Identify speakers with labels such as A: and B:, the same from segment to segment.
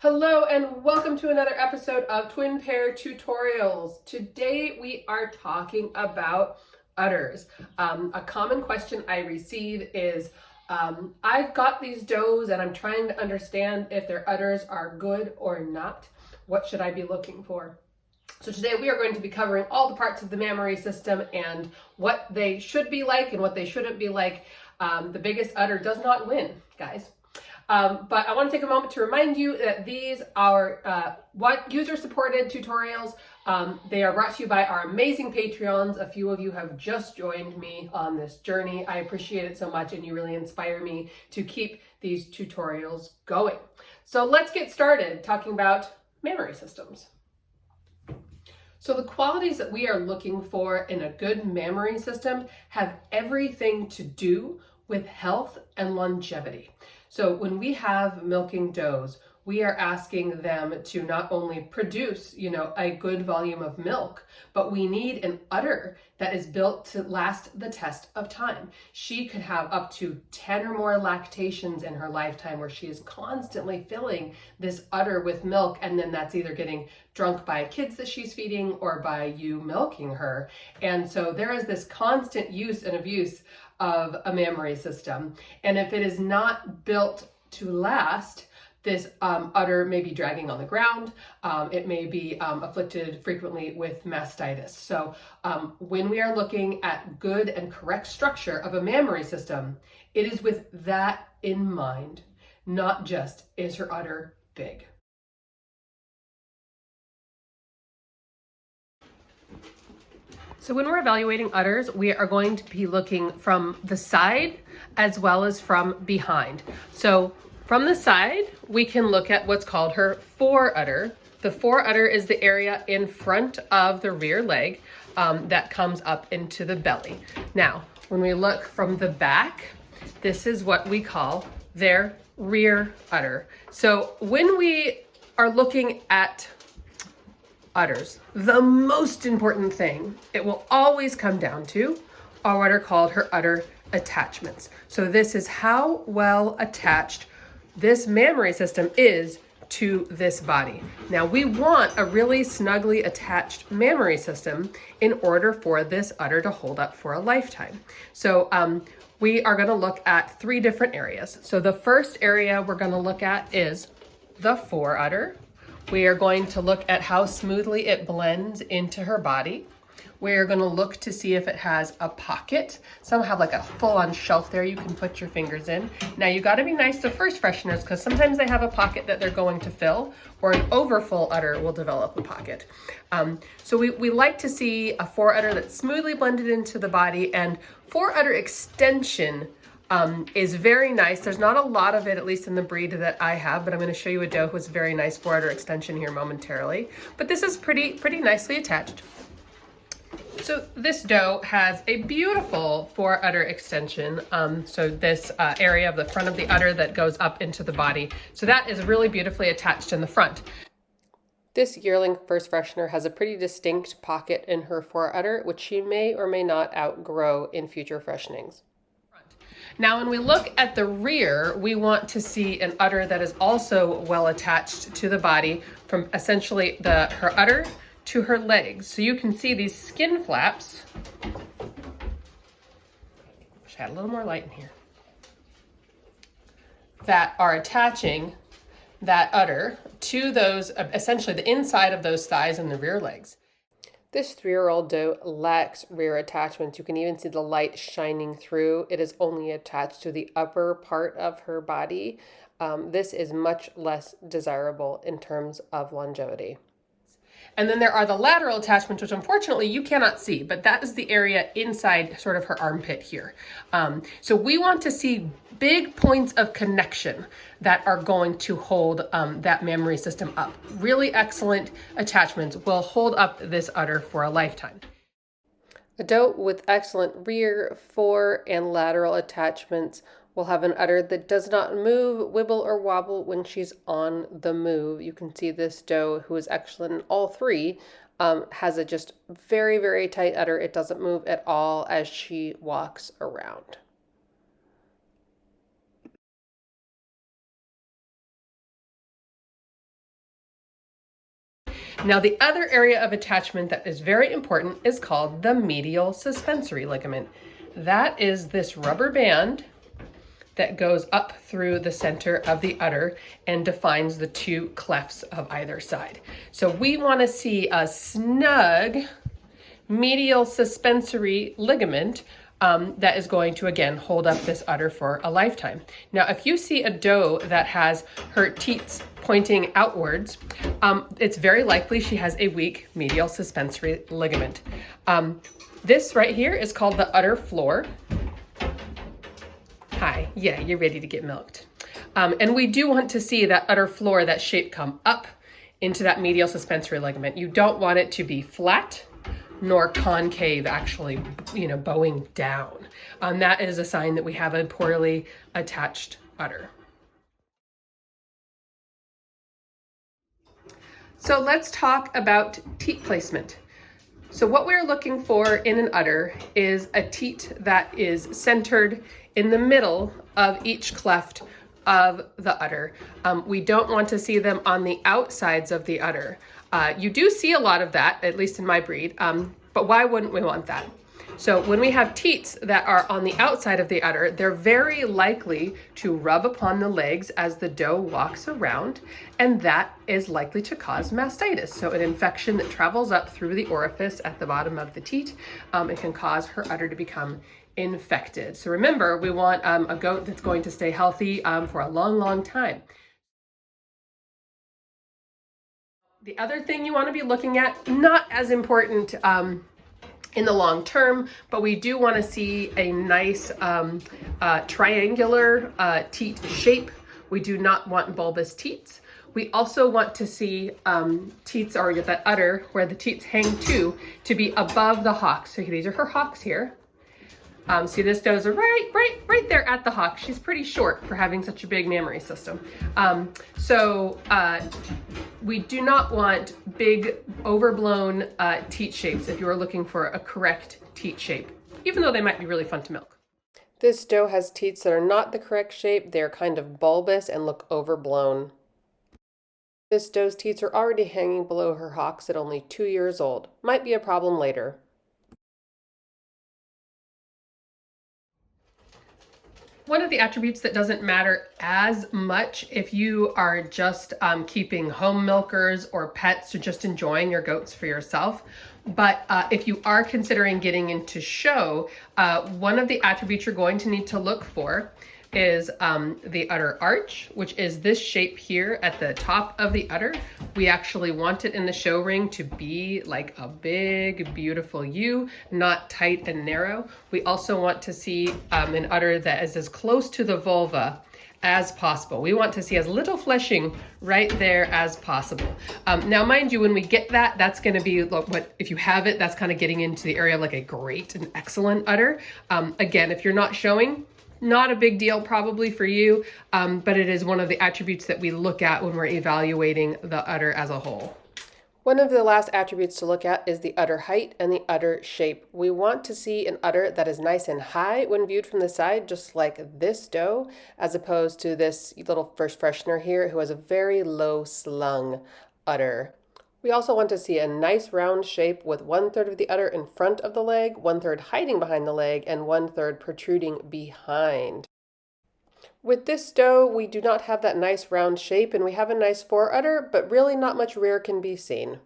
A: Hello and welcome to another episode of Twin Pair Tutorials. Today we are talking about udders. A common question I receive is, I've got these does and I'm trying to understand if their udders are good or not. What should I be looking for? So today we are going to be covering all the parts of the mammary system and what they should be like and what they shouldn't be like. The biggest udder does not win, guys. But I want to take a moment to remind you that these are user-supported tutorials. They are brought to you by our amazing Patreons. A few of you have just joined me on this journey. I appreciate it so much, and you really inspire me to keep these tutorials going. So let's get started talking about mammary systems. So the qualities that we are looking for in a good mammary system have everything to do with health and longevity. So when we have milking does, we are asking them to not only produce, a good volume of milk, but we need an udder that is built to last the test of time. She could have up to 10 or more lactations in her lifetime where she is constantly filling this udder with milk, and then that's either getting drunk by kids that she's feeding or by you milking her. And so there is this constant use and abuse of a mammary system. And if it is not built to last, this udder may be dragging on the ground. It may be afflicted frequently with mastitis. So when we are looking at good and correct structure of a mammary system, it is with that in mind, not just is her udder big. So when we're evaluating udders, we are going to be looking from the side as well as from behind. So from the side, we can look at what's called her foreudder. The foreudder is the area in front of the rear leg that comes up into the belly. Now, when we look from the back, this is what we call their rear udder. So when we are looking at udders, the most important thing it will always come down to are what are called her udder attachments. So this is how well attached this mammary system is to this body. Now we want a really snugly attached mammary system in order for this udder to hold up for a lifetime. So we are going to look at three different areas. So the first area we're going to look at is the foreudder. We are going to look at how smoothly it blends into her body. We're going to look to see if it has a pocket. Some have like a full-on shelf there you can put your fingers in. Now you got to be nice to first fresheners because sometimes they have a pocket that they're going to fill, or an overfull udder will develop a pocket. So we like to see a foreudder that's smoothly blended into the body, and foreudder extension is very nice. There's not a lot of it, at least in the breed that I have, but I'm going to show you a doe who has very nice foreudder extension here momentarily. But this is pretty nicely attached. So this doe has a beautiful foreudder extension. So this area of the front of the udder that goes up into the body. So that is really beautifully attached in the front. This yearling first freshener has a pretty distinct pocket in her foreudder, which she may or may not outgrow in future freshenings. Now, when we look at the rear, we want to see an udder that is also well attached to the body from essentially her udder to her legs. So you can see these skin flaps. Wish I had a little more light in here. That are attaching that udder to those, essentially the inside of those thighs and the rear legs. This 3-year-old doe lacks rear attachments. You can even see the light shining through. It is only attached to the upper part of her body. This is much less desirable in terms of longevity. And then there are the lateral attachments, which unfortunately you cannot see, but that is the area inside sort of her armpit here. So we want to see big points of connection that are going to hold that mammary system up. Really excellent attachments will hold up this udder for a lifetime. A doe with excellent rear, fore, and lateral attachments will have an udder that does not move, wibble, or wobble when she's on the move. You can see this doe, who is excellent in all three, has a just very tight udder. It doesn't move at all as she walks around. Now, the other area of attachment that is very important is called the medial suspensory ligament. That is this rubber band that goes up through the center of the udder and defines the two clefts of either side. So we want to see a snug medial suspensory ligament that is going to, again, hold up this udder for a lifetime. Now, if you see a doe that has her teats pointing outwards, it's very likely she has a weak medial suspensory ligament. This right here is called the udder floor. Hi, yeah, you're ready to get milked. And we do want to see that udder floor, that shape, come up into that medial suspensory ligament. You don't want it to be flat nor concave, actually, bowing down. That is a sign that we have a poorly attached udder. So let's talk about teat placement. So what we're looking for in an udder is a teat that is centered in the middle of each cleft of the udder. We don't want to see them on the outsides of the udder. You do see a lot of that, at least in my breed, but why wouldn't we want that? So when we have teats that are on the outside of the udder, they're very likely to rub upon the legs as the doe walks around, and that is likely to cause mastitis. So an infection that travels up through the orifice at the bottom of the teat, it can cause her udder to become infected. So remember, we want a goat that's going to stay healthy for a long, long time. The other thing you want to be looking at, not as important in the long term, but we do want to see a nice triangular teat shape. We do not want bulbous teats. We also want to see teats, or that udder where the teats hang to be above the hocks. So these are her hocks here. See, this doe's right there at the hock. She's pretty short for having such a big mammary system. We do not want big overblown teat shapes if you are looking for a correct teat shape, even though they might be really fun to milk. This doe has teats that are not the correct shape. They're kind of bulbous and look overblown. This doe's teats are already hanging below her hocks at only 2 years old. Might be a problem later. One of the attributes that doesn't matter as much if you are just keeping home milkers or pets or just enjoying your goats for yourself, but if you are considering getting into show, one of the attributes you're going to need to look for is the udder arch, which is this shape here at the top of the udder. We actually want it in the show ring to be like a big, beautiful U, not tight and narrow. We also want to see an udder that is as close to the vulva as possible. We want to see as little fleshing right there as possible. Now, mind you, when we get that, that's going to be what, if you have it, that's kind of getting into the area of like a great and excellent udder. Again, if you're not showing, not a big deal probably for you, but it is one of the attributes that we look at when we're evaluating the udder as a whole. One of the last attributes to look at is the udder height and the udder shape. We want to see an udder that is nice and high when viewed from the side, just like this doe, as opposed to this little first freshener here who has a very low slung udder. We also want to see a nice round shape with 1/3 of the udder in front of the leg, 1/3 hiding behind the leg, and 1/3 protruding behind. With this doe, we do not have that nice round shape, and we have a nice fore udder, but really not much rear can be seen.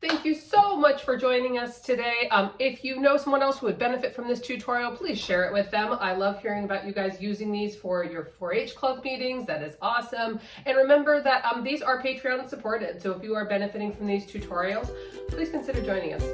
A: Thank you so much for joining us today. If you know someone else who would benefit from this tutorial, please share it with them. I love hearing about you guys using these for your 4-H club meetings. That is awesome. And remember that these are Patreon supported, so if you are benefiting from these tutorials, please consider joining us.